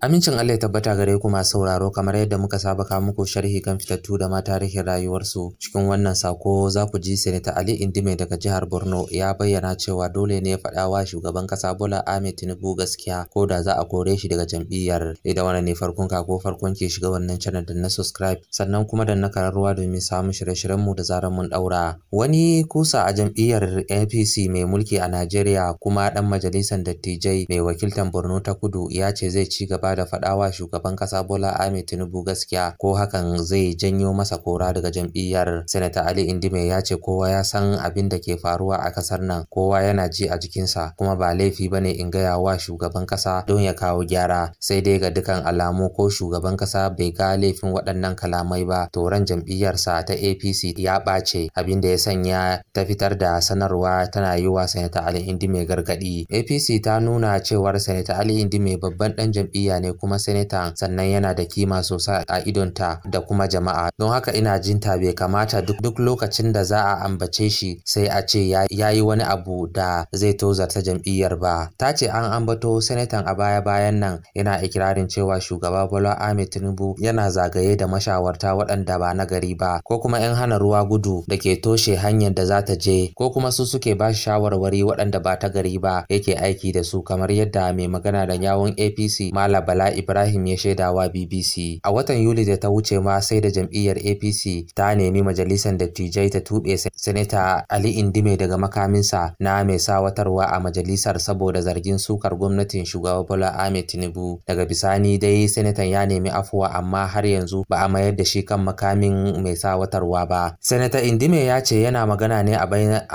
Amincin Allah ya tabbata gare ku masu sauraro, kamar yadda muka saba ka muku sharhi kan fitattu da ma tarihin rayuwarsu. Cikin wannan sako za ku ji Sanata Ali Indime daga jihar Borno ya bayyana cewa dole ne ya faɗa wa shugaban ƙasa Bola Ahmed Tinubu gaskiya ko da za a kore shi daga jam'iyyar. Idan wannan ne farkon ka ko farkon ke shiga wannan channel da na subscribe, sannan kuma da na kararruwa domin samun shirye-shiryen mu da zarar mun daura. Wani kusa a jam'iyyar APC mai mulki a Najeriya kuma dan majalisar dattijai mai wakiltar Borno ta Kudu ya ce zai ci gaba da faɗawa shugaban ƙasa Bola Ahmed Tinubu gaskiya ko hakan zai janyo masa kora daga jam'iyyar. Sanata Ali Indime ya ce kowa ya san abin da ke faruwa a ƙasar nan, kowa yana ji a jikinsa, kuma ba laifi bane in gaya wa shugaban ƙasa don ya kawo gyara. Sai dai ga dukan alamu ko shugaban ƙasa bai ga laifin waɗannan kalamai ba, to ran jam'iyyarsa ta APC ya ɓace, abin da ya sanya ta fitar da sanarwa tana yi wa Sanata Ali Indime gargaɗi. APC ta nuna cewar Sanata Ali Indime babban ɗan jam'iyya ne kuma seneta, sannan yana da kima sosai a idonta da kuma jama'a, don haka ina jinta bai kamata duk lokacin da za a ambace shi sai a ce ya yi wani abu da zai tozarta jam'iyyar ba. Ta ce an ambato senetan a baya-bayan nan yana ikirarin cewa shugaba Bola Ahmed Tinubu yana zagaye da mashawarta waɗanda ba na gari ba, ko kuma 'yan hana ruwa gudu da ke toshe hanyar da za ta je, ko kuma su suke ba shawarwari waɗanda ba ta gari ba yake aiki da su, kamar yadda mai magana da yawun APC Malam Bala Ibrahim ya shaidawa BBC. A watan Yuli da ta wuce ma sai da jam'iyyar APC ta nemi majalisar dattijai ta tuɓe Sanata Ali Indime daga makaminsa na mai sawatarwa a majalisar saboda zargin sukar gwamnatin shugaba Bola Ahmed Tinubu. Daga bisani dai senatan ya nemi afuwa, amma har yanzu ba a mayar da shi kan makamin mai sawatarwa ba. Sanata Indime ya ce yana magana ne a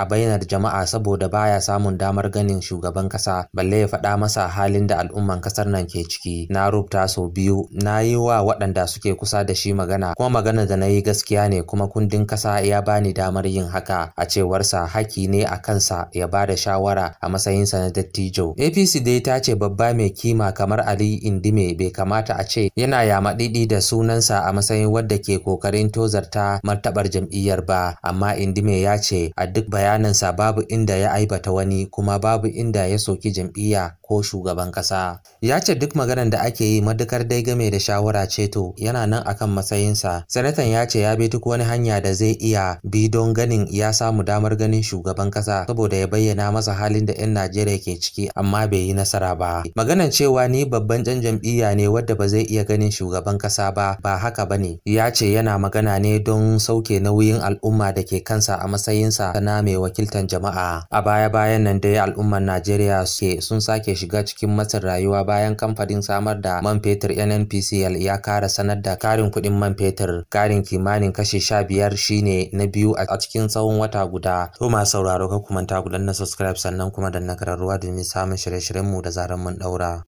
bainar jama'a saboda baya samun damar ganin shugaban kasa balle ya faɗa masa halin da al'umman kasar nan ke ciki. Na rubuta sau biyu, na yi wa waɗanda suke kusa da shi magana, kuma magana da na yi gaskiya ne, kuma kundin kasa ya bani damar yin haka. A cewarsa haki ne a kansa ya ba da shawara a matsayinsa na dattijo. APC dai ta ce babba mai kima kamar Ali Indime bai kamata a ce yana yamaɗiɗi da sunansa a matsayin wadda ke kokarin tozarta martabar jam'iyyar ba, amma Indime ya ce a duk bayanansa babu inda ya aibata wani, kuma babu inda ya soki jam'iyya ko shugaban kasa. Ya ce duk maganar da ake yi madukar dai game da shawara ce to yana nan akan matsayinsa. Sanatan ya ce ya bi duk wani hanya da zai iya bi don ganin ya samu damar ganin shugaban kasa saboda ya bayyana masa halin da 'yan Najeriya ke ciki, amma bai yi nasara ba. Maganar cewa ni babban jan jam'iyya ne wadda ba zai iya ganin shugaban kasa ba haka bane. Ya ce yana magana ne don sauke nauyin al'umma da ke kansa a matsayinsa na mai wakiltan jama'a. A baya-bayan nan dai al'umman Najeriya sun sake shiga cikin matsin rayuwa bayan kamfanin samar da man fetur NNPCL ya kara sanar da karin kuɗin man fetur. Karin kimanin kashi 15 shine na biyu a cikin tsawon wata guda. To masu sauraro ka kuma ta ku danna subscribe sannan kuma danna kararruwa domin samun shirye-shiryen mu da zaran mun daura.